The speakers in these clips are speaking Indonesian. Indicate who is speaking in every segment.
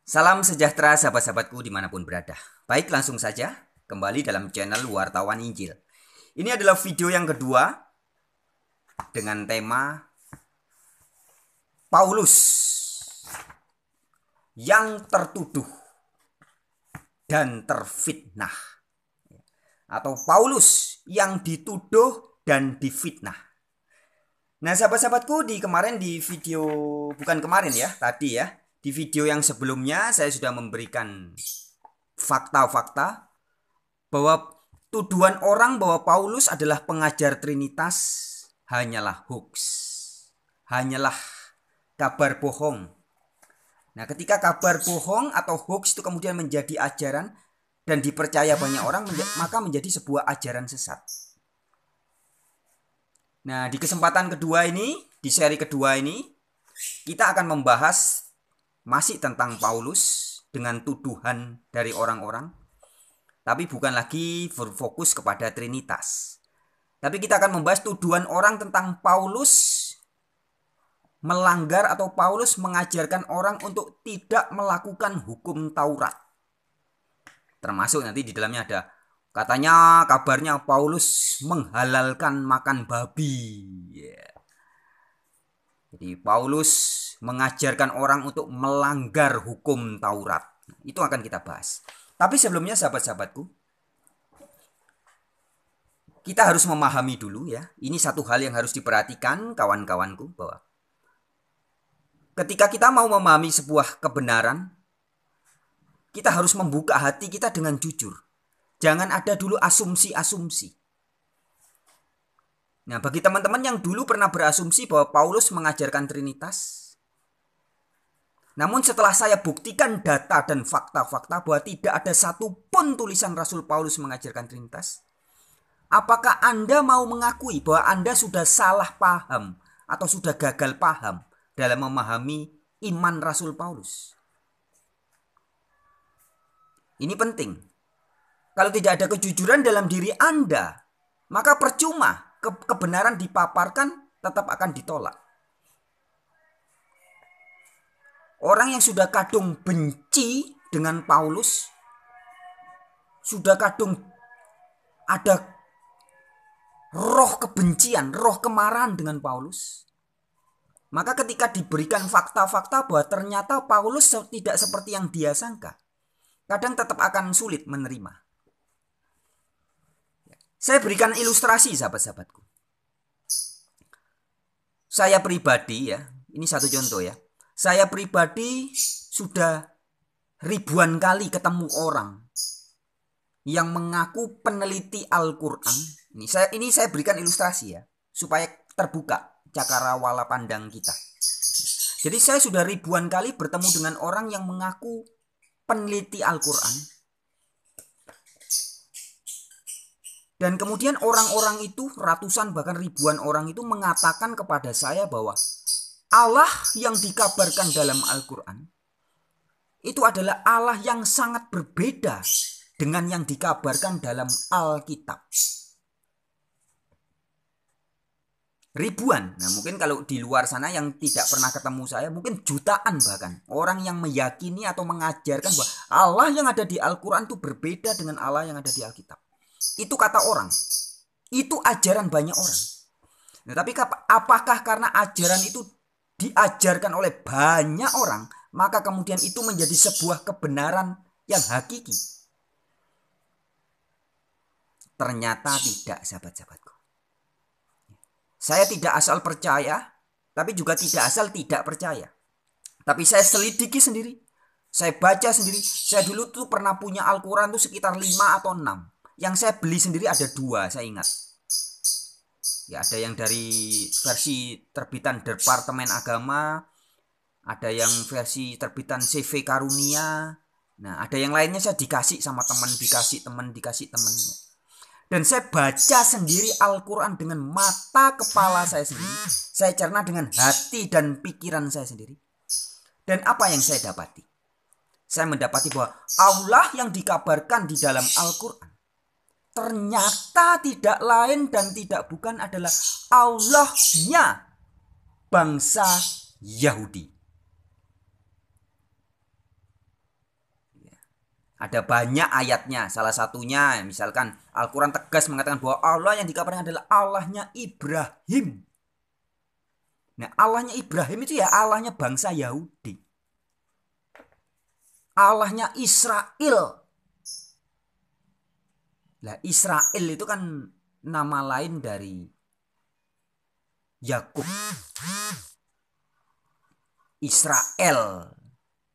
Speaker 1: Salam sejahtera sahabat-sahabatku dimanapun berada. Baik, langsung saja kembali dalam channel Wartawan Injil. Ini adalah video yang kedua dengan tema Paulus yang tertuduh dan terfitnah, atau Paulus yang dituduh dan difitnah. Nah, sahabat-sahabatku, tadi ya, di video yang sebelumnya saya sudah memberikan fakta-fakta bahwa tuduhan orang bahwa Paulus adalah pengajar Trinitas hanyalah hoax, hanyalah kabar bohong. Nah, ketika kabar bohong atau hoax itu kemudian menjadi ajaran dan dipercaya banyak orang, maka menjadi sebuah ajaran sesat. Nah, di kesempatan kedua ini, di seri kedua ini, kita akan membahas masih tentang Paulus dengan tuduhan dari orang-orang, tapi bukan lagi berfokus kepada Trinitas. Tapi kita akan membahas tuduhan orang tentang Paulus melanggar atau Paulus mengajarkan orang untuk tidak melakukan hukum Taurat. Termasuk nanti di dalamnya ada katanya kabarnya Paulus menghalalkan makan babi. Jadi Paulus mengajarkan orang untuk melanggar hukum Taurat. Itu akan kita bahas. Tapi sebelumnya sahabat-sahabatku, kita harus memahami dulu ya. Ini satu hal yang harus diperhatikan kawan-kawanku, bahwa ketika kita mau memahami sebuah kebenaran, kita harus membuka hati kita dengan jujur. Jangan ada dulu asumsi-asumsi. Nah, bagi teman-teman yang dulu pernah berasumsi bahwa Paulus mengajarkan Trinitas, namun setelah saya buktikan data dan fakta-fakta bahwa tidak ada satupun tulisan Rasul Paulus mengajarkan Trinitas, apakah Anda mau mengakui bahwa Anda sudah salah paham atau sudah gagal paham dalam memahami iman Rasul Paulus? Ini penting. Kalau tidak ada kejujuran dalam diri Anda, maka percuma kebenaran dipaparkan tetap akan ditolak. Orang yang sudah kadung benci dengan Paulus, sudah kadung ada roh kebencian, roh kemarahan dengan Paulus, maka ketika diberikan fakta-fakta bahwa ternyata Paulus tidak seperti yang dia sangka, kadang tetap akan sulit menerima. Saya berikan ilustrasi sahabat-sahabatku. Saya pribadi ya, ini satu contoh ya. Saya pribadi sudah ribuan kali ketemu orang yang mengaku peneliti Al-Quran. Ini saya berikan ilustrasi ya, supaya terbuka cakrawala pandang kita. Jadi saya sudah ribuan kali bertemu dengan orang yang mengaku peneliti Al-Quran. Dan kemudian orang-orang itu, ratusan bahkan ribuan orang itu mengatakan kepada saya bahwa Allah yang dikabarkan dalam Al-Quran itu adalah Allah yang sangat berbeda dengan yang dikabarkan dalam Alkitab. Ribuan. Nah, mungkin kalau di luar sana yang tidak pernah ketemu saya, mungkin jutaan bahkan orang yang meyakini atau mengajarkan bahwa Allah yang ada di Al-Quran itu berbeda dengan Allah yang ada di Alkitab. Itu kata orang. Itu ajaran banyak orang. Nah, tapi apakah karena ajaran itu diajarkan oleh banyak orang, maka kemudian itu menjadi sebuah kebenaran yang hakiki? Ternyata tidak, sahabat-sahabatku. Saya tidak asal percaya, tapi juga tidak asal tidak percaya. Tapi saya selidiki sendiri, saya baca sendiri. Saya dulu tuh pernah punya Al-Quran tuh sekitar 5 atau 6. Yang saya beli sendiri ada 2, saya ingat. Ya, ada yang dari versi terbitan Departemen Agama, ada yang versi terbitan CV Karunia. Nah, ada yang lainnya saya dikasih sama teman, dikasih teman. Dan saya baca sendiri Al-Quran dengan mata kepala saya sendiri. Saya cerna dengan hati dan pikiran saya sendiri. Dan apa yang saya dapati? Saya mendapati bahwa Allah yang dikabarkan di dalam Al-Quran ternyata tidak lain dan tidak bukan adalah Allahnya bangsa Yahudi. Ada banyak ayatnya. Salah satunya misalkan Al-Quran tegas mengatakan bahwa Allah yang dikabarkan adalah Allahnya Ibrahim. Nah, Allahnya Ibrahim itu ya Allahnya bangsa Yahudi. Allahnya Israel. Nah, Israel itu kan nama lain dari Yakub. Israel.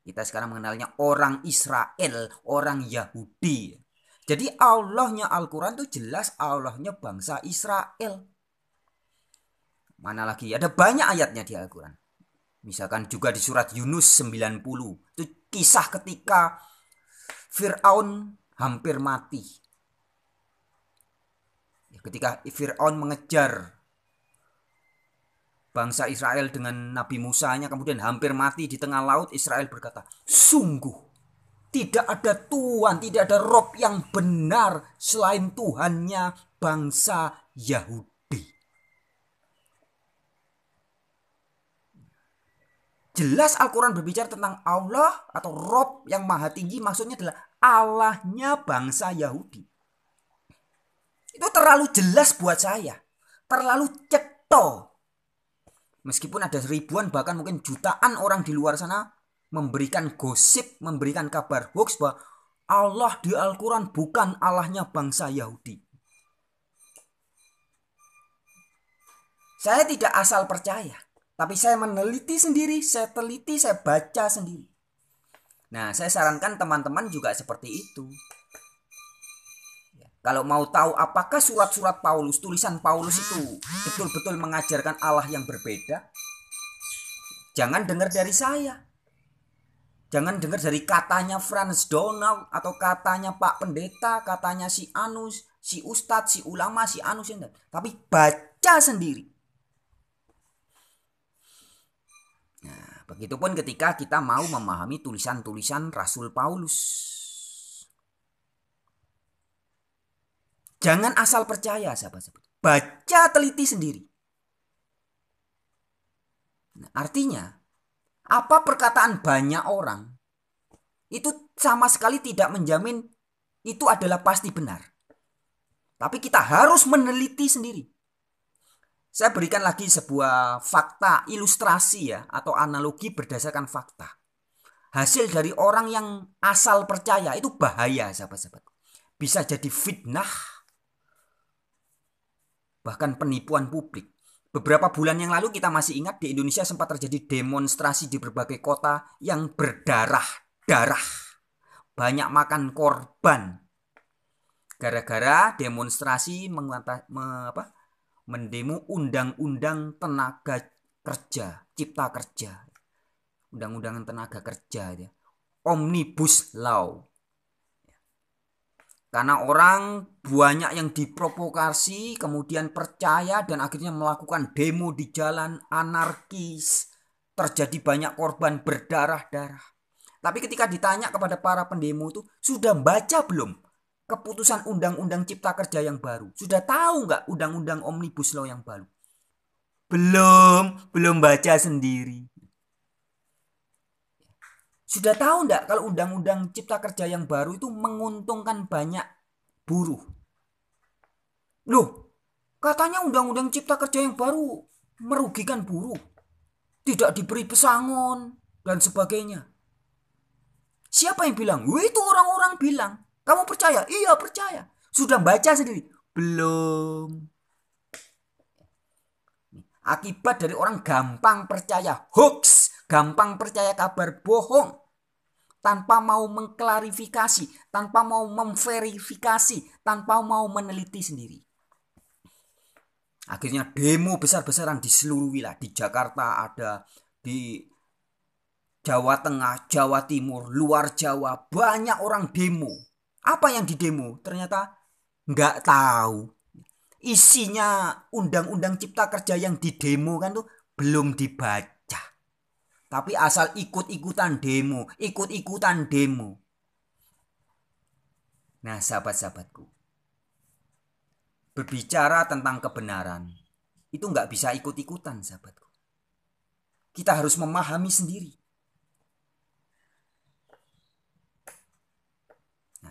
Speaker 1: Kita sekarang mengenalnya orang Israel, orang Yahudi. Jadi Allahnya Al-Quran itu jelas Allahnya bangsa Israel. Mana lagi? Ada banyak ayatnya di Al-Quran. Misalkan juga di surat Yunus 90. Itu kisah ketika Fir'aun hampir mati. Ketika Fir'aun mengejar bangsa Israel dengan Nabi Musanya, kemudian hampir mati di tengah laut, Israel berkata, sungguh tidak ada Tuhan, tidak ada Rob yang benar selain Tuhannya bangsa Yahudi. Jelas Al-Quran berbicara tentang Allah atau Rob yang maha tinggi, maksudnya adalah Allahnya bangsa Yahudi. Itu terlalu jelas buat saya, terlalu cetho. Meskipun ada ribuan bahkan mungkin jutaan orang di luar sana memberikan gosip, memberikan kabar hoax bahwa Allah di Al-Quran bukan Allahnya bangsa Yahudi. Saya tidak asal percaya, tapi saya meneliti sendiri, saya teliti, saya baca sendiri. Nah, saya sarankan teman-teman juga seperti itu. Kalau mau tahu apakah surat-surat Paulus, tulisan Paulus itu betul-betul mengajarkan Allah yang berbeda, jangan dengar dari saya. Jangan dengar dari katanya Franz Donald atau katanya Pak Pendeta, katanya si Anus, si Ustadz, si ulama, si Anus. Tapi baca sendiri. Nah, begitupun ketika kita mau memahami tulisan-tulisan Rasul Paulus. Jangan asal percaya, sahabat-sahabat. Baca, teliti sendiri. Nah, artinya, apa perkataan banyak orang itu sama sekali tidak menjamin itu adalah pasti benar. Tapi kita harus meneliti sendiri. Saya berikan lagi sebuah fakta ilustrasi ya, atau analogi berdasarkan fakta. Hasil dari orang yang asal percaya itu bahaya, sahabat-sahabat. Bisa jadi fitnah, bahkan penipuan publik. Beberapa bulan yang lalu kita masih ingat di Indonesia sempat terjadi demonstrasi di berbagai kota yang berdarah-darah. Banyak makan korban. Gara-gara demonstrasi mendemo undang-undang tenaga kerja, cipta kerja. Undang-undang tenaga kerja ya. Omnibus Law. Karena orang banyak yang diprovokasi, kemudian percaya dan akhirnya melakukan demo di jalan anarkis. Terjadi banyak korban berdarah-darah. Tapi ketika ditanya kepada para pendemo itu, sudah baca belum keputusan undang-undang cipta kerja yang baru? Sudah tahu nggak undang-undang Omnibus Law yang baru? Belum baca sendiri. Sudah tahu enggak kalau undang-undang cipta kerja yang baru itu menguntungkan banyak buruh? Loh, katanya undang-undang cipta kerja yang baru merugikan buruh. Tidak diberi pesangon dan sebagainya. Siapa yang bilang? Itu orang-orang bilang. Kamu percaya? Iya, percaya. Sudah baca sendiri? Belum. Akibat dari orang gampang percaya hoax, gampang percaya kabar bohong. Tanpa mau mengklarifikasi, tanpa mau memverifikasi, tanpa mau meneliti sendiri. Akhirnya demo besar-besaran di seluruh wilayah. Di Jakarta ada, di Jawa Tengah, Jawa Timur, luar Jawa. Banyak orang demo. Apa yang didemo? Ternyata nggak tahu. Isinya undang-undang cipta kerja yang didemo kan tuh belum dibaca. Tapi asal ikut-ikutan demo, ikut-ikutan demo. Nah, sahabat-sahabatku, berbicara tentang kebenaran, itu nggak bisa ikut-ikutan, sahabatku. Kita harus memahami sendiri.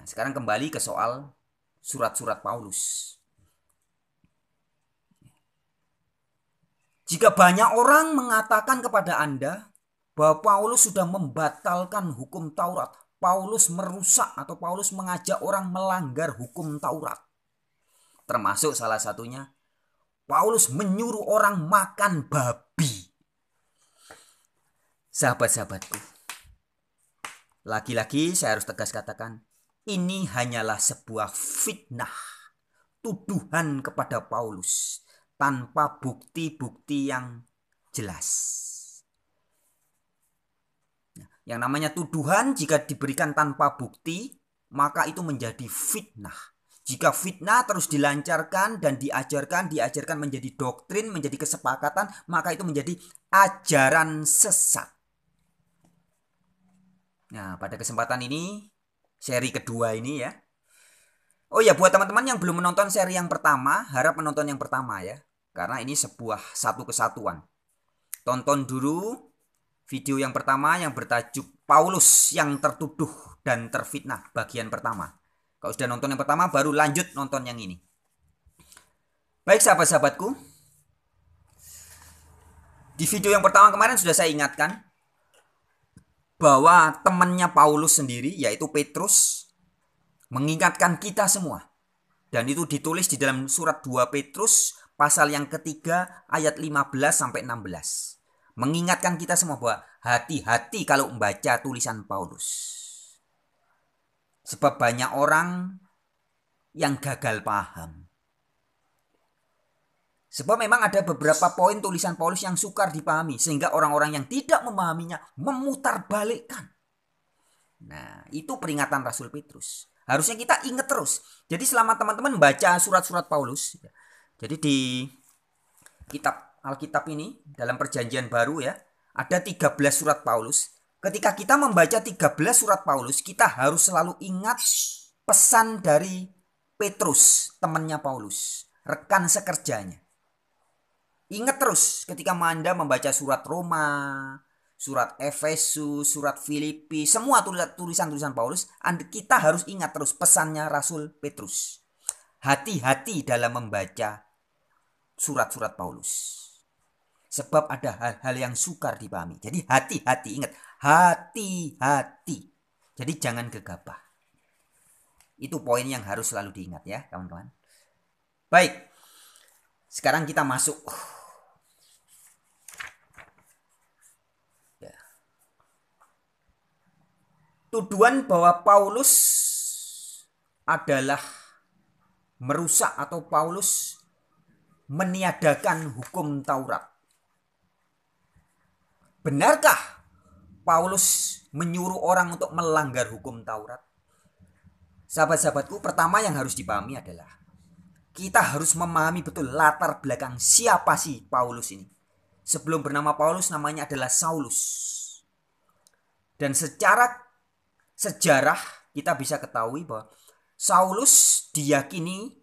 Speaker 1: Nah, sekarang kembali ke soal surat-surat Paulus. Jika banyak orang mengatakan kepada Anda bahwa Paulus sudah membatalkan hukum Taurat, Paulus merusak atau Paulus mengajak orang melanggar hukum Taurat. Termasuk salah satunya, Paulus menyuruh orang makan babi. Sahabat-sahabatku, lagi-lagi saya harus tegas katakan, ini hanyalah sebuah fitnah, tuduhan kepada Paulus tanpa bukti-bukti yang jelas. Yang namanya tuduhan jika diberikan tanpa bukti, maka itu menjadi fitnah. Jika fitnah terus dilancarkan dan diajarkan menjadi doktrin, menjadi kesepakatan, maka itu menjadi ajaran sesat. Nah, pada kesempatan ini, seri kedua ini ya. Oh ya, buat teman-teman yang belum menonton seri yang pertama, harap menonton yang pertama ya. Karena ini sebuah satu kesatuan. Tonton dulu video yang pertama yang bertajuk Paulus yang tertuduh dan terfitnah bagian pertama. Kalau sudah nonton yang pertama baru lanjut nonton yang ini. Baik sahabat-sahabatku. Di video yang pertama kemarin sudah saya ingatkan bahwa temannya Paulus sendiri yaitu Petrus mengingatkan kita semua. Dan itu ditulis di dalam surat 2 Petrus pasal yang ketiga ayat 15 sampai 16. Mengingatkan kita semua bahwa hati-hati kalau membaca tulisan Paulus. Sebab banyak orang yang gagal paham. Sebab memang ada beberapa poin tulisan Paulus yang sukar dipahami. Sehingga orang-orang yang tidak memahaminya memutarbalikkan. Nah, itu peringatan Rasul Petrus. Harusnya kita ingat terus. Jadi selama teman-teman membaca surat-surat Paulus. Jadi di kitab Alkitab ini dalam perjanjian baru ya. Ada 13 surat Paulus. Ketika kita membaca 13 surat Paulus. Kita harus selalu ingat pesan dari Petrus. Temannya Paulus. Rekan sekerjanya. Ingat terus ketika Anda membaca surat Roma, surat Efesus, surat Filipi, semua tulisan-tulisan Paulus, kita harus ingat terus pesannya Rasul Petrus. Hati-hati dalam membaca surat-surat Paulus. Sebab ada hal-hal yang sukar dipahami. Jadi hati-hati, ingat. Hati-hati. Jadi jangan gegabah. Itu poin yang harus selalu diingat ya kawan-kawan. Baik. Sekarang kita masuk. Tuduhan bahwa Paulus adalah merusak atau Paulus meniadakan hukum Taurat. Benarkah Paulus menyuruh orang untuk melanggar hukum Taurat? Sahabat-sahabatku, pertama yang harus dipahami adalah kita harus memahami betul latar belakang siapa sih Paulus ini. Sebelum bernama Paulus namanya adalah Saulus. Dan secara sejarah kita bisa ketahui bahwa Saulus diyakini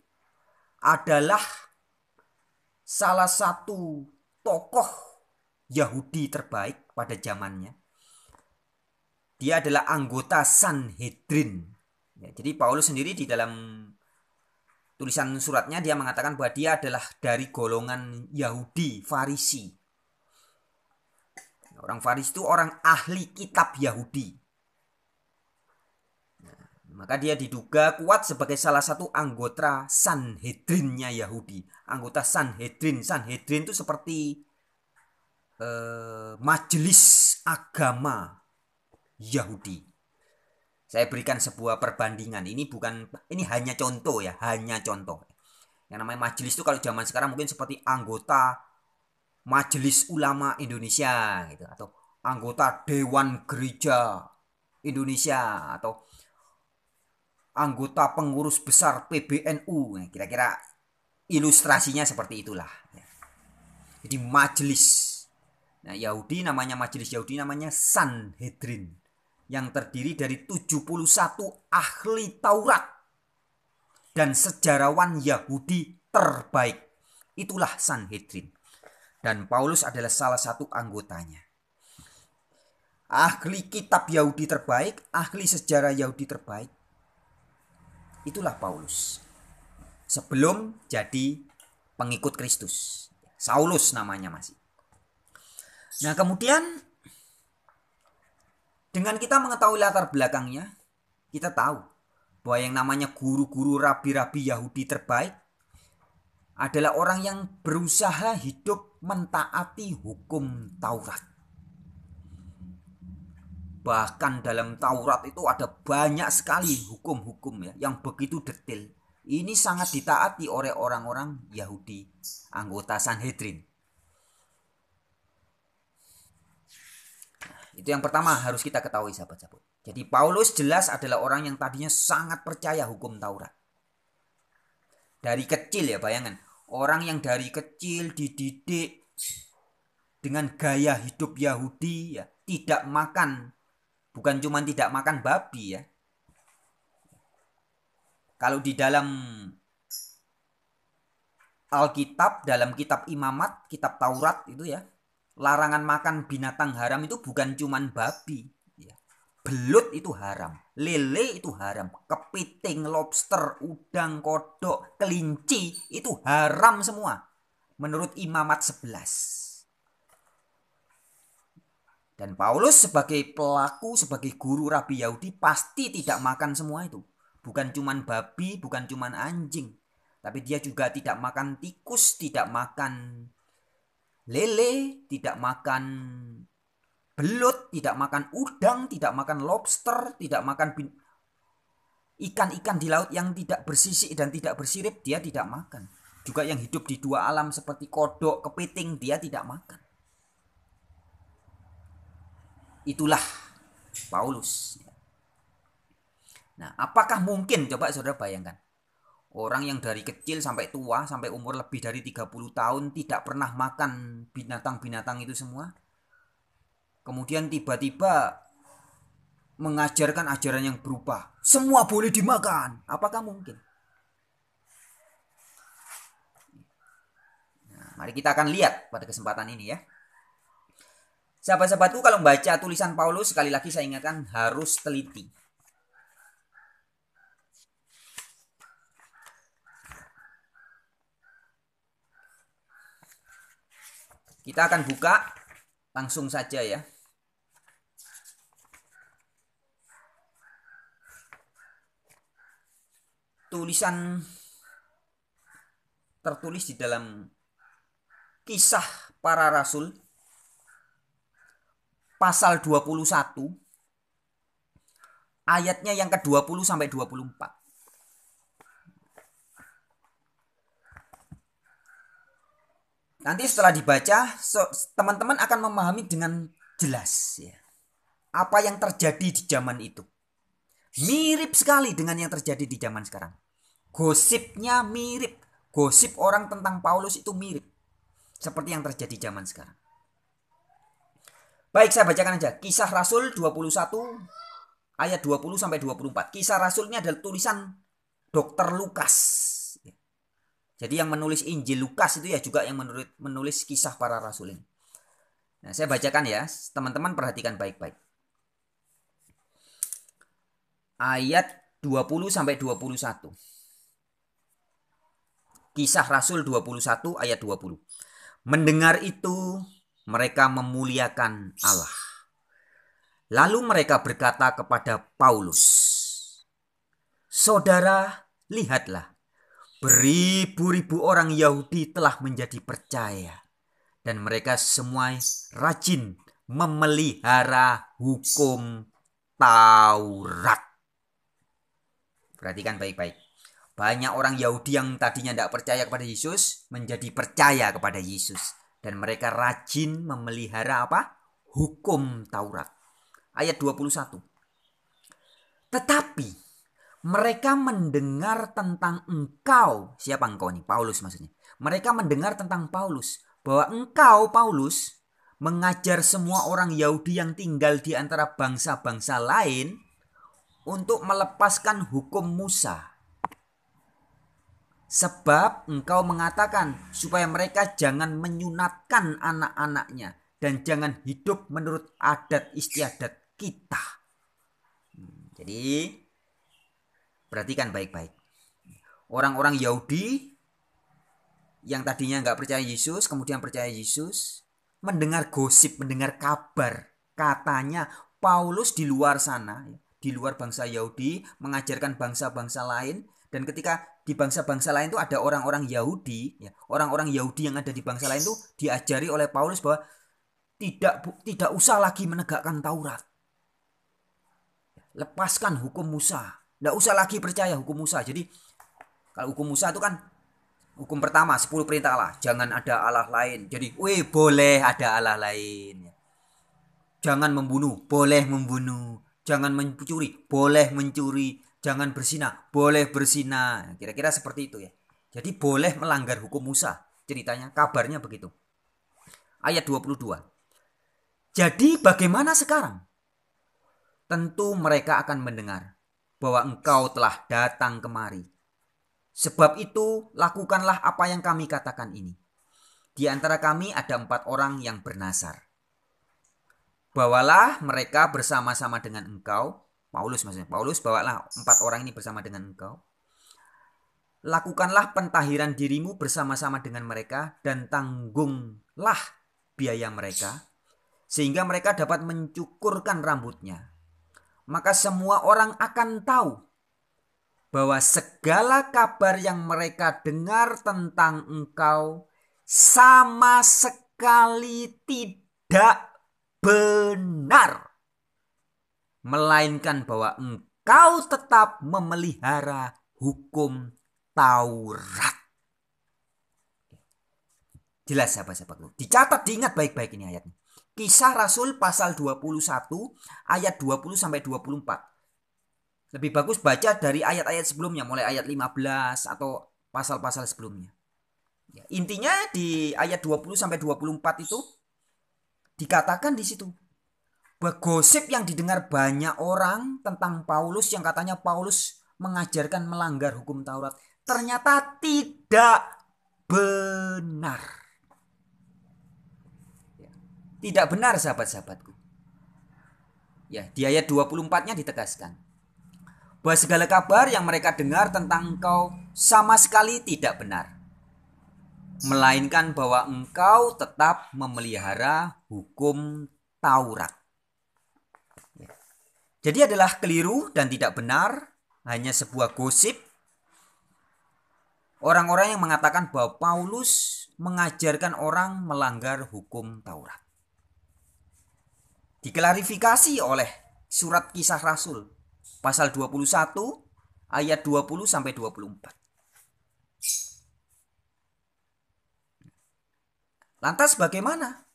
Speaker 1: adalah salah satu tokoh Yahudi terbaik pada zamannya. Dia adalah anggota Sanhedrin. Ya, jadi Paulus sendiri di dalam tulisan suratnya dia mengatakan bahwa dia adalah dari golongan Yahudi, Farisi. Orang Farisi itu orang ahli kitab Yahudi. Maka dia diduga kuat sebagai salah satu anggota Sanhedrinnya Yahudi. Anggota Sanhedrin. Sanhedrin itu seperti majelis agama Yahudi. Saya berikan sebuah perbandingan. Ini hanya contoh ya, hanya contoh. Yang namanya majelis itu kalau zaman sekarang mungkin seperti anggota Majelis Ulama Indonesia gitu, atau anggota Dewan Gereja Indonesia, atau anggota pengurus besar PBNU. Kira-kira ilustrasinya seperti itulah. Jadi majelis. Nah, Yahudi namanya majelis Yahudi namanya Sanhedrin, yang terdiri dari 71 ahli Taurat dan sejarawan Yahudi terbaik. Itulah Sanhedrin. Dan Paulus adalah salah satu anggotanya. Ahli kitab Yahudi terbaik, ahli sejarah Yahudi terbaik. Itulah Paulus. Sebelum jadi pengikut Kristus. Saulus namanya masih. Nah, kemudian dengan kita mengetahui latar belakangnya, kita tahu bahwa yang namanya guru-guru rabi-rabi Yahudi terbaik adalah orang yang berusaha hidup mentaati hukum Taurat. Bahkan dalam Taurat itu ada banyak sekali hukum-hukum ya, yang begitu detail. Ini sangat ditaati oleh orang-orang Yahudi, anggota Sanhedrin. Itu yang pertama harus kita ketahui sahabat-sahabat. Jadi Paulus jelas adalah orang yang tadinya sangat percaya hukum Taurat. Dari kecil ya, bayangan. Orang yang dari kecil dididik dengan gaya hidup Yahudi ya, tidak makan, bukan cuma tidak makan babi ya. Kalau di dalam Alkitab, dalam kitab Imamat, kitab Taurat itu ya, larangan makan binatang haram itu bukan cuma babi ya. Belut itu haram, lele itu haram, kepiting, lobster, udang, kodok, kelinci itu haram semua menurut Imamat 11. Dan Paulus sebagai pelaku, sebagai guru rabi Yahudi pasti tidak makan semua itu. Bukan cuman babi, bukan cuman anjing. Tapi dia juga tidak makan tikus, tidak makan lele, tidak makan belut, tidak makan udang, tidak makan lobster, tidak makan ikan-ikan di laut yang tidak bersisik dan tidak bersirip, dia tidak makan. Juga yang hidup di dua alam seperti kodok, kepiting, dia tidak makan. Itulah Paulus. Nah, apakah mungkin, coba saudara bayangkan, orang yang dari kecil sampai tua, sampai umur lebih dari 30 tahun tidak pernah makan binatang-binatang itu semua, kemudian tiba-tiba mengajarkan ajaran yang berubah, semua boleh dimakan. Apakah mungkin? Nah, mari kita akan lihat pada kesempatan ini ya. Sahabat-sahabatku, kalau membaca tulisan Paulus, sekali lagi saya ingatkan harus teliti. Kita akan buka langsung saja ya. Tulisan tertulis di dalam Kisah Para Rasul pasal 21 ayatnya yang ke-20 sampai 24. Nanti setelah dibaca, teman-teman akan memahami dengan jelas ya, apa yang terjadi di zaman itu. Mirip sekali dengan yang terjadi di zaman sekarang. Gosipnya mirip. Gosip orang tentang Paulus itu mirip seperti yang terjadi zaman sekarang. Baik, saya bacakan aja. Kisah Rasul 21 ayat 20 sampai 24. Kisah Rasul ini adalah tulisan Dr. Lukas. Jadi yang menulis Injil Lukas itu ya juga yang menulis Kisah Para Rasul ini. Nah, saya bacakan ya. Teman-teman perhatikan baik-baik. Ayat 20 sampai 21. Kisah Rasul 21 ayat 20. Mendengar itu, mereka memuliakan Allah. Lalu mereka berkata kepada Paulus, "Saudara, lihatlah, beribu-ribu orang Yahudi telah menjadi percaya, dan mereka semua rajin memelihara hukum Taurat." Perhatikan baik-baik. Banyak orang Yahudi yang tadinya tidak percaya kepada Yesus menjadi percaya kepada Yesus. Dan mereka rajin memelihara apa? Hukum Taurat. Ayat 21. Tetapi mereka mendengar tentang engkau. Siapa engkau nih? Paulus maksudnya. Mereka mendengar tentang Paulus. Bahwa engkau, Paulus, mengajar semua orang Yahudi yang tinggal di antara bangsa-bangsa lain untuk melepaskan hukum Musa. Sebab engkau mengatakan supaya mereka jangan menyunatkan anak-anaknya dan jangan hidup menurut adat istiadat kita. Jadi Perhatikan baik-baik. Orang-orang Yahudi yang tadinya nggak percaya Yesus, kemudian percaya Yesus, mendengar gosip, mendengar kabar, katanya Paulus di luar sana, di luar bangsa Yahudi, mengajarkan bangsa-bangsa lain, dan ketika di bangsa-bangsa lain itu ada orang-orang Yahudi, ya, orang-orang Yahudi yang ada di bangsa lain itu diajari oleh Paulus bahwa tidak usah lagi menegakkan Taurat, lepaskan hukum Musa, tidak usah lagi percaya hukum Musa. Jadi kalau hukum Musa itu kan hukum pertama 10 perintah Allah, jangan ada Allah lain. Jadi, boleh ada Allah lain. Jangan membunuh, boleh membunuh. Jangan mencuri, boleh mencuri. Jangan berzina, boleh berzina. Kira-kira seperti itu ya. Jadi boleh melanggar hukum Musa. Ceritanya, kabarnya begitu. Ayat 22. Jadi bagaimana sekarang? Tentu mereka akan mendengar bahwa engkau telah datang kemari. Sebab itu, lakukanlah apa yang kami katakan ini. Di antara kami ada 4 orang yang bernasar. Bawalah mereka bersama-sama dengan engkau. Paulus maksudnya. Paulus, bawalah 4 orang ini bersama dengan engkau. Lakukanlah pentahiran dirimu bersama-sama dengan mereka dan tanggunglah biaya mereka, sehingga mereka dapat mencukurkan rambutnya. Maka semua orang akan tahu bahwa segala kabar yang mereka dengar tentang engkau sama sekali tidak benar, melainkan bahwa engkau tetap memelihara hukum Taurat. Jelas sahabat-sahabatku. Dicatat, diingat baik-baik ini ayatnya. Kisah Rasul pasal 21 ayat 20 sampai 24. Lebih bagus baca dari ayat-ayat sebelumnya, mulai ayat 15 atau pasal-pasal sebelumnya. Ya, intinya di ayat 20 sampai 24 itu dikatakan di situ bahwa gosip yang didengar banyak orang tentang Paulus, yang katanya Paulus mengajarkan melanggar hukum Taurat, ternyata tidak benar. Ya, tidak benar sahabat-sahabatku. Ya, di ayat 24-nya ditegaskan bahwa segala kabar yang mereka dengar tentang engkau sama sekali tidak benar, melainkan bahwa engkau tetap memelihara hukum Taurat. Jadi adalah keliru dan tidak benar, hanya sebuah gosip orang-orang yang mengatakan bahwa Paulus mengajarkan orang melanggar hukum Taurat. Diklarifikasi oleh surat Kisah Rasul pasal 21 ayat 20 sampai 24. Lantas bagaimana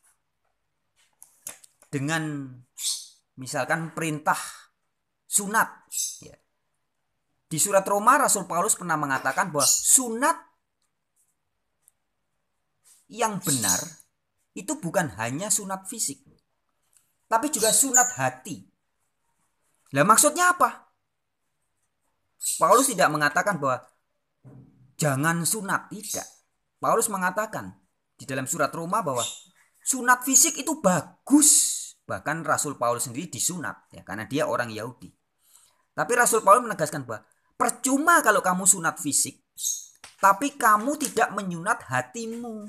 Speaker 1: dengan misalkan perintah sunat? Ya. Di surat Roma Rasul Paulus pernah mengatakan bahwa sunat yang benar itu bukan hanya sunat fisik, tapi juga sunat hati. Lah maksudnya apa? Paulus tidak mengatakan bahwa jangan sunat, tidak. Paulus mengatakan di dalam surat Roma bahwa sunat fisik itu bagus. Bahkan Rasul Paulus sendiri disunat ya, karena dia orang Yahudi. Tapi Rasul Paulus menegaskan bahwa percuma kalau kamu sunat fisik, tapi kamu tidak menyunat hatimu.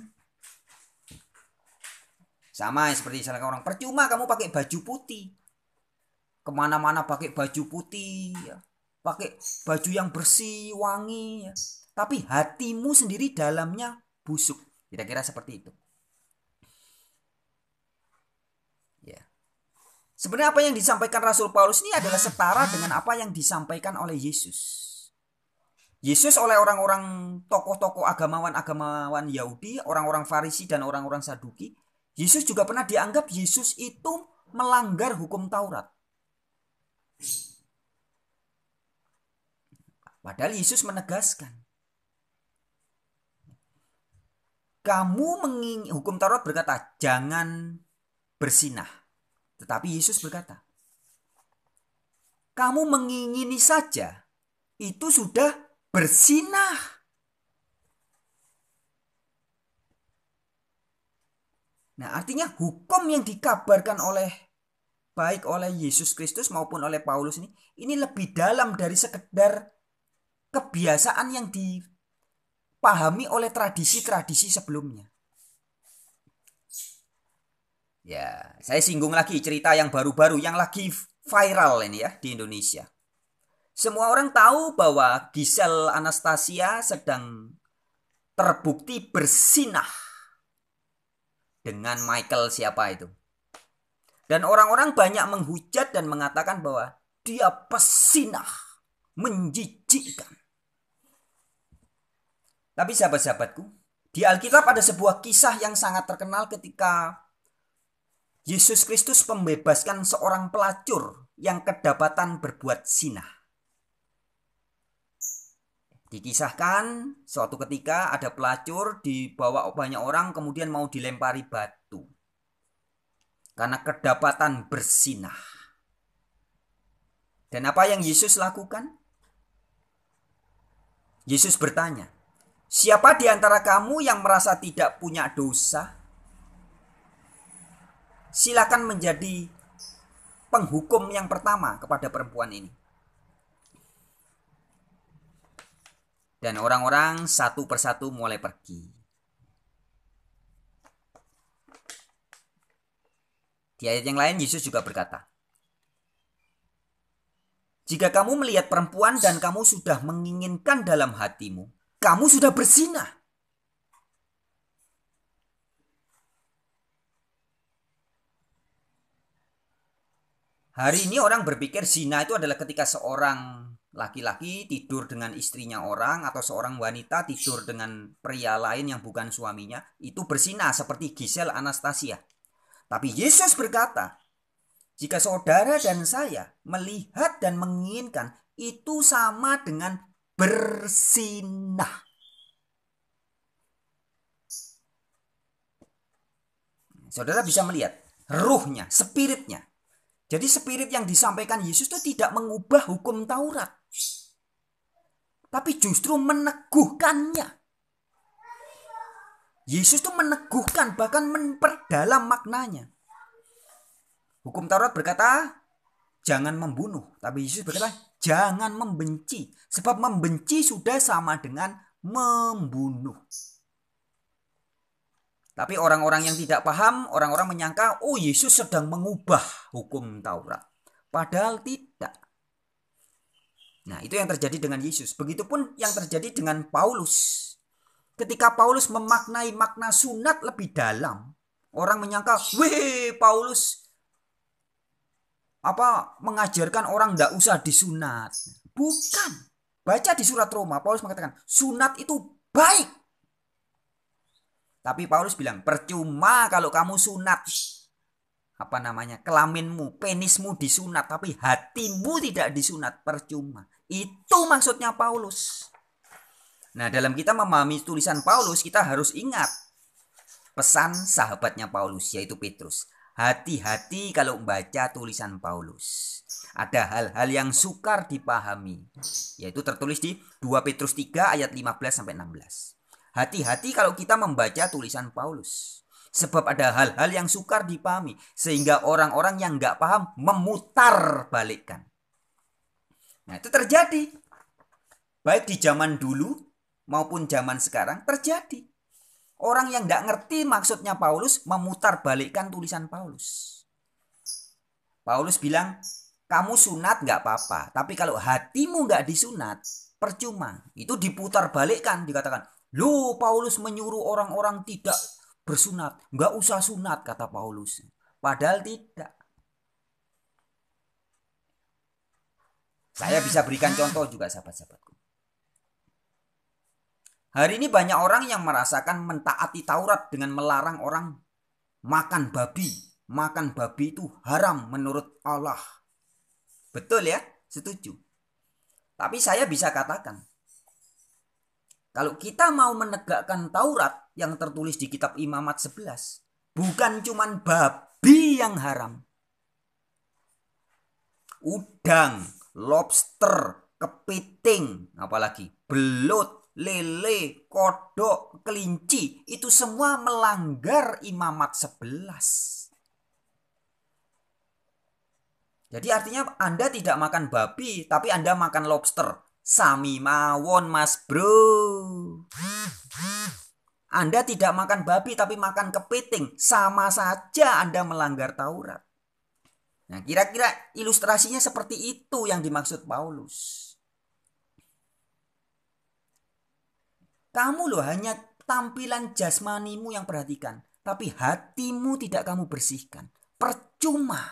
Speaker 1: Sama seperti misalnya orang, percuma kamu pakai baju putih, kemana-mana pakai baju putih, ya. Pakai baju yang bersih, wangi, ya. Tapi hatimu sendiri dalamnya busuk. Kira-kira seperti itu. Ya. Sebenarnya apa yang disampaikan Rasul Paulus ini adalah setara dengan apa yang disampaikan oleh Yesus. Yesus oleh orang-orang tokoh-tokoh agamawan Yahudi, orang-orang Farisi dan orang-orang Saduki, Yesus juga pernah dianggap Yesus itu melanggar hukum Taurat. Padahal Yesus menegaskan, hukum Taurat berkata jangan berzinah. Tetapi Yesus berkata, kamu mengingini saja, itu sudah berzinah. Nah, artinya hukum yang dikabarkan baik oleh Yesus Kristus maupun oleh Paulus ini lebih dalam dari sekedar kebiasaan yang dipahami oleh tradisi-tradisi sebelumnya. Ya, saya singgung lagi cerita yang baru-baru yang lagi viral ini ya di Indonesia. Semua orang tahu bahwa Gisel Anastasia sedang terbukti bersinah dengan Michael siapa itu. Dan orang-orang banyak menghujat dan mengatakan bahwa dia pesinah, menjijikkan. Tapi sahabat-sahabatku, di Alkitab ada sebuah kisah yang sangat terkenal ketika Yesus Kristus membebaskan seorang pelacur yang kedapatan berbuat zina. Dikisahkan suatu ketika ada pelacur dibawa banyak orang kemudian mau dilempari batu karena kedapatan berzinah. Dan apa yang Yesus lakukan? Yesus bertanya, siapa di antara kamu yang merasa tidak punya dosa? Silakan menjadi penghukum yang pertama kepada perempuan ini. Dan orang-orang satu persatu mulai pergi. Di ayat yang lain Yesus juga berkata, jika kamu melihat perempuan dan kamu sudah menginginkan dalam hatimu, kamu sudah berzina. Hari ini orang berpikir zina itu adalah ketika seorang laki-laki tidur dengan istrinya orang atau seorang wanita tidur dengan pria lain yang bukan suaminya, itu berzina seperti Gisel Anastasia. Tapi Yesus berkata, jika saudara dan saya melihat dan menginginkan, itu sama dengan berzinah. Saudara bisa melihat ruhnya, spiritnya. Jadi spirit yang disampaikan Yesus itu tidak mengubah hukum Taurat. Tapi justru meneguhkannya. Yesus itu meneguhkan, bahkan memperdalam maknanya. Hukum Taurat berkata, jangan membunuh. Tapi Yesus berkata, jangan membenci. Sebab membenci sudah sama dengan membunuh. Tapi orang-orang yang tidak paham, orang-orang menyangka, oh Yesus sedang mengubah hukum Taurat. Padahal tidak. Nah, itu yang terjadi dengan Yesus. Begitupun yang terjadi dengan Paulus. Ketika Paulus memaknai makna sunat lebih dalam, orang menyangka, weh Paulus mengajarkan orang tidak usah disunat. Bukan. Baca di surat Roma, Paulus mengatakan, sunat itu baik. Tapi Paulus bilang, percuma kalau kamu sunat. Kelaminmu, penismu disunat, tapi hatimu tidak disunat, percuma. Itu maksudnya Paulus. Nah, dalam kita memahami tulisan Paulus, kita harus ingat pesan sahabatnya Paulus, yaitu Petrus. Hati-hati kalau membaca tulisan Paulus. Ada hal-hal yang sukar dipahami, yaitu tertulis di 2 Petrus 3 ayat 15-16. Hati-hati kalau kita membaca tulisan Paulus. Sebab ada hal-hal yang sukar dipahami. Sehingga orang-orang yang nggak paham memutar balikkan. Nah, itu terjadi. Baik di zaman dulu maupun zaman sekarang terjadi. Orang yang nggak ngerti maksudnya Paulus memutar balikkan tulisan Paulus. Paulus bilang, kamu sunat nggak apa-apa. Tapi kalau hatimu nggak disunat, percuma. Itu diputar balikkan, dikatakan, loh, Paulus menyuruh orang-orang tidak bersunat. Nggak usah sunat, kata Paulus. Padahal tidak. Saya bisa berikan contoh juga, sahabat-sahabatku. Hari ini banyak orang yang merasakan mentaati Taurat dengan melarang orang makan babi. Makan babi itu haram menurut Allah. Betul ya? Setuju. Tapi saya bisa katakan, kalau kita mau menegakkan Taurat yang tertulis di kitab Imamat 11, bukan cuman babi yang haram. Udang, lobster, kepiting, apalagi belut, lele, kodok, kelinci, itu semua melanggar Imamat 11. Jadi artinya Anda tidak makan babi, tapi Anda makan lobster. Sami mawon Mas Bro. Anda tidak makan babi tapi makan kepiting, sama saja Anda melanggar Taurat. Nah, kira-kira ilustrasinya seperti itu yang dimaksud Paulus. Kamu loh hanya tampilan jasmanimu yang perhatikan, tapi hatimu tidak kamu bersihkan. Percuma.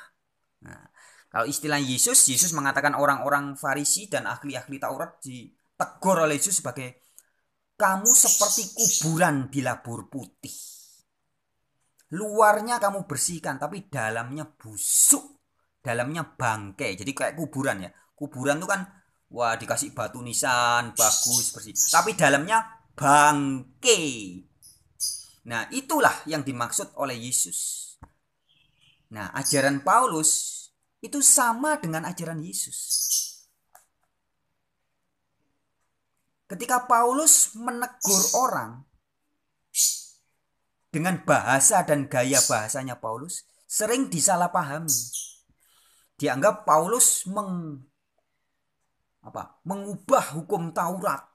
Speaker 1: Nah, kalau istilah Yesus mengatakan orang-orang Farisi dan ahli-ahli Taurat ditegur oleh Yesus sebagai kamu seperti kuburan dilabur putih. Luarnya kamu bersihkan, tapi dalamnya busuk. Dalamnya bangkai. Jadi kayak kuburan ya. Kuburan itu kan wah dikasih batu nisan, bagus, bersih. Tapi dalamnya bangkai. Nah, itulah yang dimaksud oleh Yesus. Nah, ajaran Paulus itu sama dengan ajaran Yesus. Ketika Paulus menegur orang dengan bahasa dan gaya bahasanya Paulus sering disalahpahami. Dianggap Paulus mengubah hukum Taurat.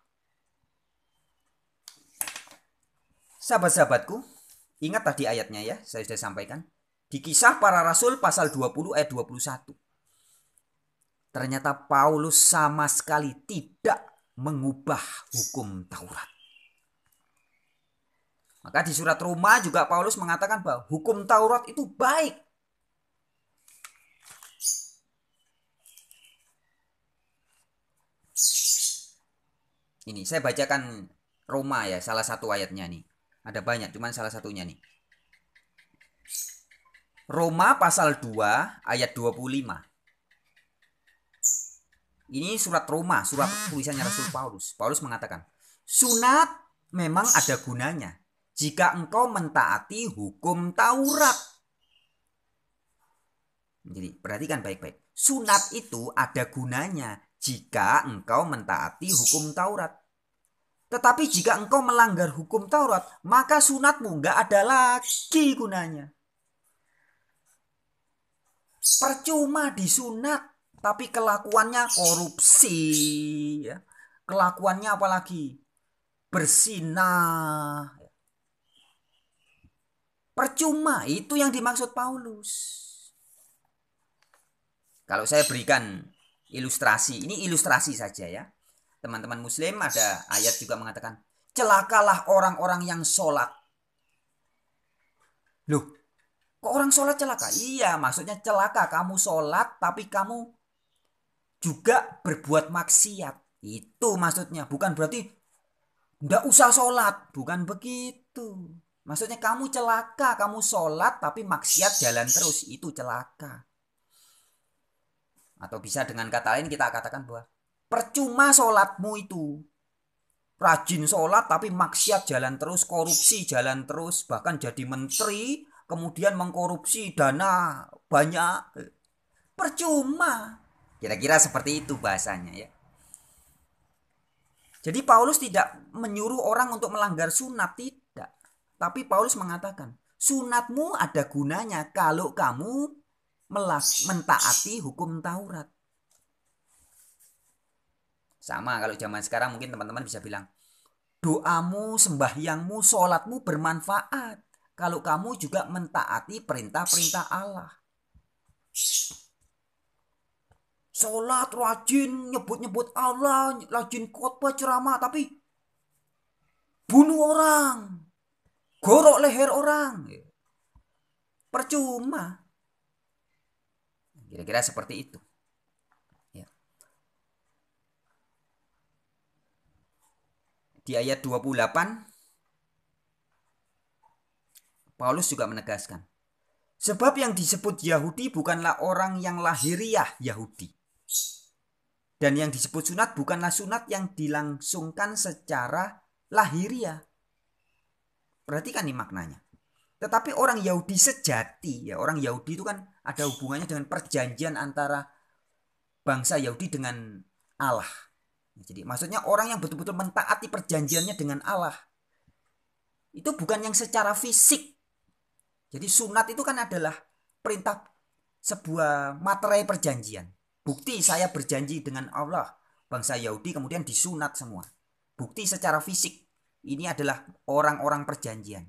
Speaker 1: Sahabat-sahabatku, ingat tadi ayatnya ya, saya sudah sampaikan. Di Kisah Para Rasul pasal 20 ayat 21. Ternyata Paulus sama sekali tidak mengubah hukum Taurat. Maka di surat Roma juga Paulus mengatakan bahwa hukum Taurat itu baik. Ini saya bacakan Roma ya, salah satu ayatnya nih. Ada banyak, cuman salah satunya nih. Roma pasal 2 ayat 25. Ini surat Roma, surat tulisannya Rasul Paulus. Paulus mengatakan, sunat memang ada gunanya jika engkau mentaati hukum Taurat. Jadi perhatikan baik-baik. Sunat itu ada gunanya jika engkau mentaati hukum Taurat. Tetapi jika engkau melanggar hukum Taurat, maka sunatmu nggak ada lagi gunanya. Percuma disunat, tapi kelakuannya korupsi, ya. Kelakuannya apalagi bersinah. Percuma, itu yang dimaksud Paulus. Kalau saya berikan ilustrasi, ini ilustrasi saja ya. Teman-teman muslim ada ayat juga mengatakan, celakalah orang-orang yang sholat. Loh, kok orang sholat celaka? Iya, maksudnya celaka. Kamu sholat tapi kamu juga berbuat maksiat. Itu maksudnya. Bukan berarti nggak usah sholat. Bukan begitu. Maksudnya kamu celaka. Kamu sholat tapi maksiat jalan terus. Itu celaka. Atau bisa dengan kata lain kita katakan bahwa percuma sholatmu itu. Rajin sholat tapi maksiat jalan terus. Korupsi jalan terus. Bahkan jadi menteri. Kemudian mengkorupsi dana banyak. Percuma. Kira-kira seperti itu bahasanya ya. Jadi Paulus tidak menyuruh orang untuk melanggar sunat. Tidak. Tapi Paulus mengatakan, sunatmu ada gunanya kalau kamu mentaati hukum Taurat. Sama kalau zaman sekarang mungkin teman-teman bisa bilang, doamu, sembahyangmu, sholatmu bermanfaat kalau kamu juga mentaati perintah-perintah Allah. Sholat rajin, nyebut-nyebut Allah, rajin khotbah ceramah, tapi bunuh orang, gorok leher orang. Percuma. Kira-kira seperti itu. Ya. Di ayat 28, Paulus juga menegaskan, sebab yang disebut Yahudi bukanlah orang yang lahiriah Yahudi. Dan yang disebut sunat bukanlah sunat yang dilangsungkan secara lahiriah. Perhatikan nih maknanya. Tetapi orang Yahudi sejati, ya orang Yahudi itu kan ada hubungannya dengan perjanjian antara bangsa Yahudi dengan Allah. Jadi maksudnya orang yang betul-betul mentaati perjanjiannya dengan Allah. Itu bukan yang secara fisik. Jadi sunat itu kan adalah perintah sebuah materai perjanjian. Bukti saya berjanji dengan Allah bangsa Yahudi kemudian disunat semua. Bukti secara fisik ini adalah orang-orang perjanjian.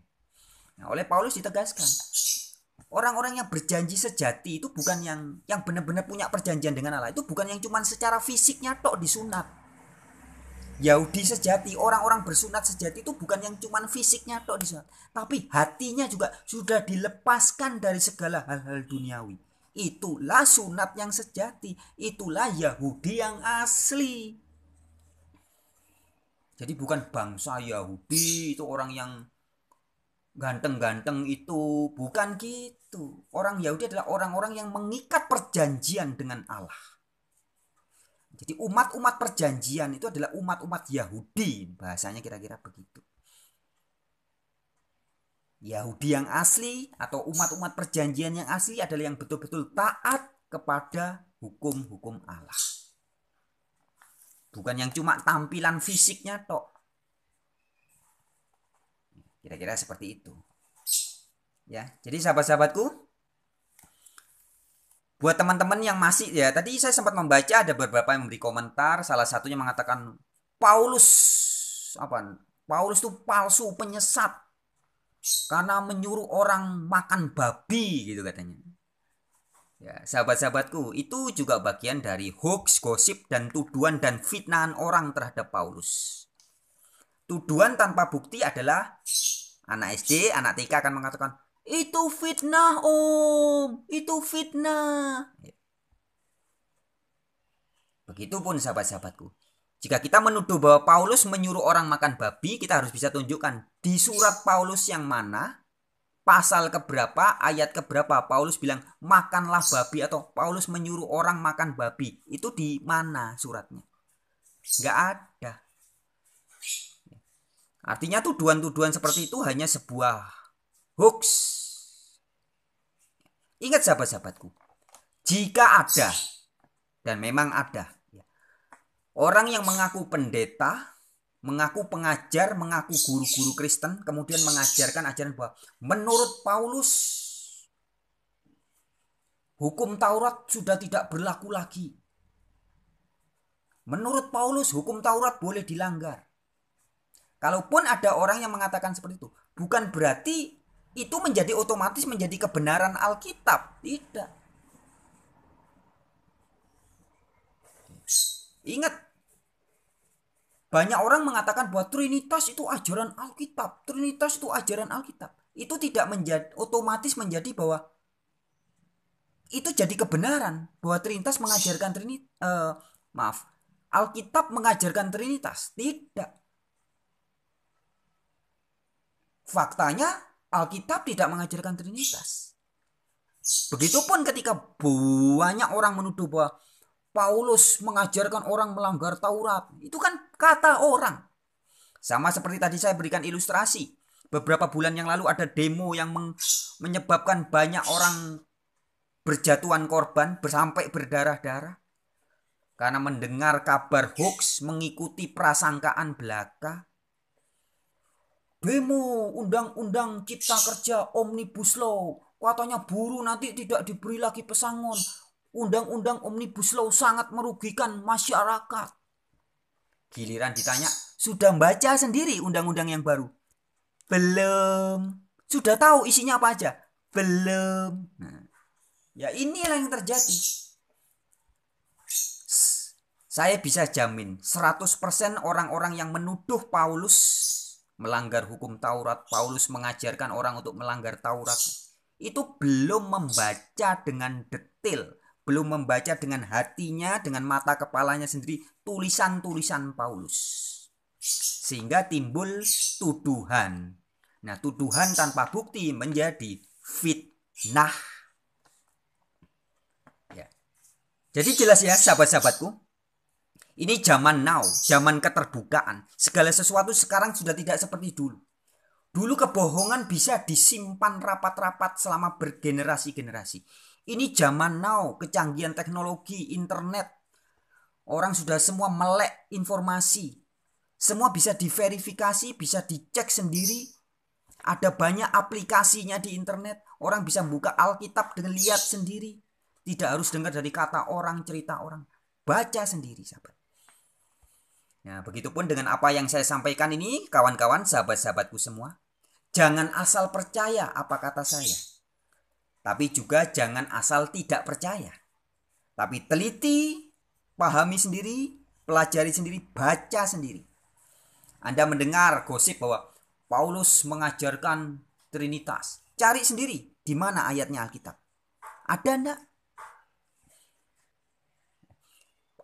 Speaker 1: Nah, oleh Paulus ditegaskan, orang-orang yang berjanji sejati itu bukan yang benar-benar punya perjanjian dengan Allah, itu bukan yang cuma secara fisiknya tok disunat. Yahudi sejati, orang-orang bersunat sejati itu bukan yang cuma fisiknya tok disunat, tapi hatinya juga sudah dilepaskan dari segala hal-hal duniawi. Itulah sunat yang sejati, itulah Yahudi yang asli. Jadi bukan bangsa Yahudi itu orang yang ganteng-ganteng itu, bukan gitu. Orang Yahudi adalah orang-orang yang mengikat perjanjian dengan Allah. Jadi umat-umat perjanjian itu adalah umat-umat Yahudi, bahasanya kira-kira begitu. Yahudi yang asli atau umat-umat perjanjian yang asli adalah yang betul-betul taat kepada hukum-hukum Allah. Bukan yang cuma tampilan fisiknya tok. Kira-kira seperti itu. Ya, jadi sahabat-sahabatku, buat teman-teman yang masih ya, tadi saya sempat membaca ada beberapa yang memberi komentar, salah satunya mengatakan Paulus itu palsu, penyesat karena menyuruh orang makan babi gitu katanya. Ya, sahabat-sahabatku, itu juga bagian dari hoax, gosip, dan tuduhan dan fitnahan orang terhadap Paulus. Tuduhan tanpa bukti adalah anak SD, anak TK akan mengatakan, itu fitnah om, itu fitnah. Begitupun sahabat-sahabatku. Jika kita menuduh bahwa Paulus menyuruh orang makan babi, kita harus bisa tunjukkan di surat Paulus yang mana, pasal keberapa, ayat keberapa Paulus bilang makanlah babi atau Paulus menyuruh orang makan babi. Itu di mana suratnya? Nggak ada. Artinya tuduhan-tuduhan seperti itu hanya sebuah hoax. Ingat sahabat-sahabatku, jika ada, dan memang ada, orang yang mengaku pendeta, mengaku pengajar, mengaku guru-guru Kristen, kemudian mengajarkan ajaran bahwa menurut Paulus hukum Taurat sudah tidak berlaku lagi. Menurut Paulus hukum Taurat boleh dilanggar. Kalaupun ada orang yang mengatakan seperti itu, bukan berarti itu menjadi otomatis menjadi kebenaran Alkitab. Tidak. Ingat, banyak orang mengatakan bahwa Trinitas itu ajaran Alkitab. Trinitas itu ajaran Alkitab. Itu tidak otomatis menjadi bahwa itu jadi kebenaran bahwa Trinitas mengajarkan Alkitab mengajarkan Trinitas. Tidak. Faktanya Alkitab tidak mengajarkan Trinitas. Begitupun ketika banyak orang menuduh bahwa Paulus mengajarkan orang melanggar Taurat. Itu kan kata orang. Sama seperti tadi saya berikan ilustrasi. Beberapa bulan yang lalu ada demo yang menyebabkan banyak orang berjatuhan korban sampai berdarah-darah. Karena mendengar kabar hoax, mengikuti prasangkaan belaka. Demo undang-undang cipta kerja Omnibus Law. Katanya buruh nanti tidak diberi lagi pesangon. Undang-undang Omnibus Law sangat merugikan masyarakat. Giliran ditanya, sudah baca sendiri undang-undang yang baru? Belum. Sudah tahu isinya apa aja? Belum. Nah, ya inilah yang terjadi. Saya bisa jamin 100% orang-orang yang menuduh Paulus melanggar hukum Taurat, Paulus mengajarkan orang untuk melanggar Taurat, itu belum membaca dengan detail, belum membaca dengan hatinya, dengan mata kepalanya sendiri tulisan-tulisan Paulus. Sehingga timbul tuduhan. Nah, tuduhan tanpa bukti menjadi fitnah. Ya. Jadi jelas ya sahabat-sahabatku, ini zaman now, zaman keterbukaan. Segala sesuatu sekarang sudah tidak seperti dulu. Dulu kebohongan bisa disimpan rapat-rapat selama bergenerasi-generasi. Ini zaman now, kecanggihan teknologi, internet. Orang sudah semua melek informasi. Semua bisa diverifikasi, bisa dicek sendiri. Ada banyak aplikasinya di internet. Orang bisa buka Alkitab dengan lihat sendiri. Tidak harus dengar dari kata orang, cerita orang. Baca sendiri, sahabat. Nah, begitupun dengan apa yang saya sampaikan ini, kawan-kawan, sahabat-sahabatku semua. Jangan asal percaya apa kata saya. Tapi juga jangan asal tidak percaya. Tapi teliti, pahami sendiri, pelajari sendiri, baca sendiri. Anda mendengar gosip bahwa Paulus mengajarkan Trinitas. Cari sendiri di mana ayatnya Alkitab. Ada enggak?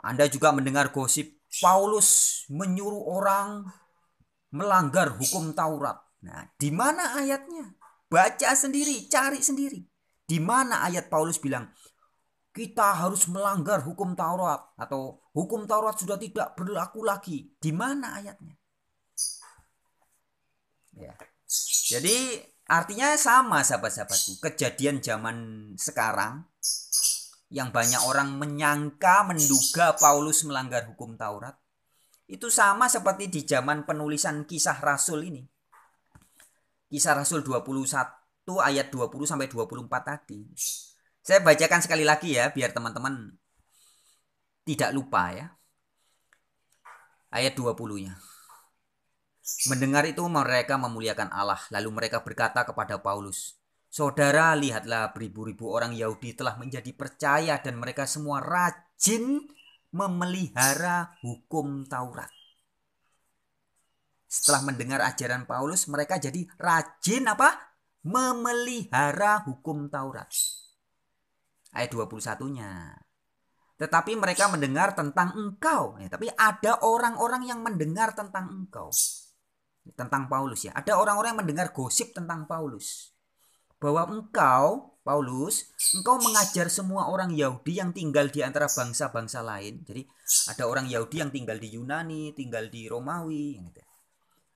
Speaker 1: Anda juga mendengar gosip Paulus menyuruh orang melanggar hukum Taurat. Nah, di mana ayatnya? Baca sendiri, cari sendiri. Di mana ayat Paulus bilang kita harus melanggar hukum Taurat atau hukum Taurat sudah tidak berlaku lagi? Di mana ayatnya? Ya. Jadi artinya sama sahabat-sahabatku. Kejadian zaman sekarang yang banyak orang menyangka, menduga Paulus melanggar hukum Taurat, itu sama seperti di zaman penulisan Kisah Rasul ini. Kisah Rasul 21 ayat 20 sampai 24 tadi. Saya bacakan sekali lagi ya biar teman-teman tidak lupa ya. Ayat 20-nya. Mendengar itu mereka memuliakan Allah, lalu mereka berkata kepada Paulus, "Saudara, lihatlah beribu-ribu orang Yahudi telah menjadi percaya dan mereka semua rajin memelihara hukum Taurat." Setelah mendengar ajaran Paulus, mereka jadi rajin apa? Memelihara hukum Taurat. Ayat 21-nya. Tetapi mereka mendengar tentang engkau. Tapi ada orang-orang yang mendengar tentang engkau. Tentang Paulus ya. Ada orang-orang yang mendengar gosip tentang Paulus. Bahwa engkau, Paulus, engkau mengajar semua orang Yahudi yang tinggal di antara bangsa-bangsa lain. Jadi ada orang Yahudi yang tinggal di Yunani, tinggal di Romawi.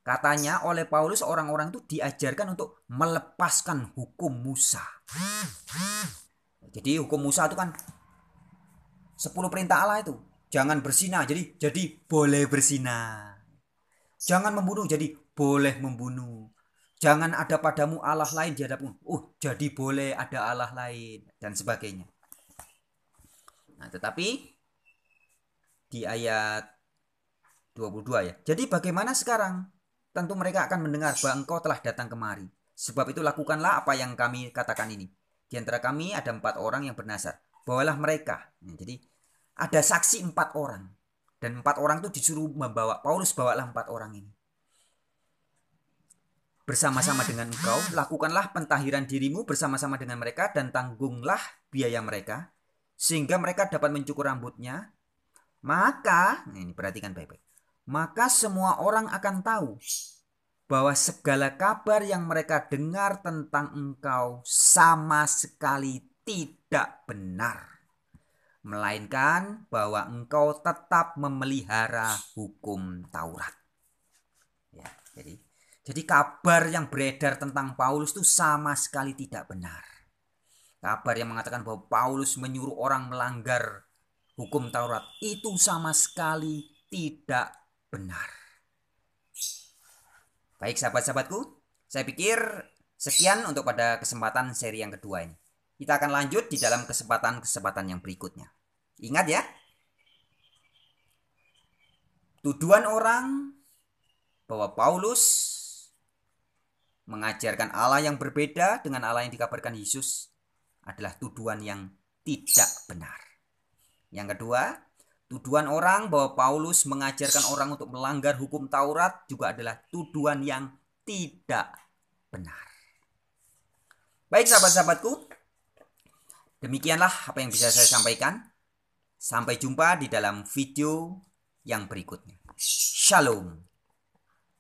Speaker 1: Katanya oleh Paulus orang-orang itu diajarkan untuk melepaskan hukum Musa. Jadi hukum Musa itu kan 10 perintah Allah itu. Jangan berzina, jadi boleh berzina. Jangan membunuh, jadi boleh membunuh. Jangan ada padamu Allah lain di hadapmu. Jadi boleh ada Allah lain dan sebagainya. Nah, tetapi di ayat 22 ya. Jadi bagaimana sekarang? Tentu mereka akan mendengar bahwa engkau telah datang kemari. Sebab itu lakukanlah apa yang kami katakan ini. Di antara kami ada 4 orang yang bernazar. Bawalah mereka. Nah, jadi ada saksi 4 orang. Dan 4 orang itu disuruh membawa. Paulus bawalah 4 orang ini. Bersama-sama dengan engkau, lakukanlah pentahiran dirimu bersama-sama dengan mereka dan tanggunglah biaya mereka. Sehingga mereka dapat mencukur rambutnya. Maka, ini perhatikan baik-baik. Maka semua orang akan tahu bahwa segala kabar yang mereka dengar tentang engkau sama sekali tidak benar. Melainkan bahwa engkau tetap memelihara hukum Taurat. Ya, jadi kabar yang beredar tentang Paulus itu sama sekali tidak benar. Kabar yang mengatakan bahwa Paulus menyuruh orang melanggar hukum Taurat itu sama sekali tidak benar. Baik sahabat-sahabatku, saya pikir sekian untuk pada kesempatan seri yang kedua ini. Kita akan lanjut di dalam kesempatan-kesempatan yang berikutnya. Ingat ya, tuduhan orang bahwa Paulus mengajarkan Allah yang berbeda dengan Allah yang dikabarkan Yesus adalah tuduhan yang tidak benar. Yang kedua, tuduhan orang bahwa Paulus mengajarkan orang untuk melanggar hukum Taurat juga adalah tuduhan yang tidak benar. Baik sahabat-sahabatku, demikianlah apa yang bisa saya sampaikan. Sampai jumpa di dalam video yang berikutnya. Shalom.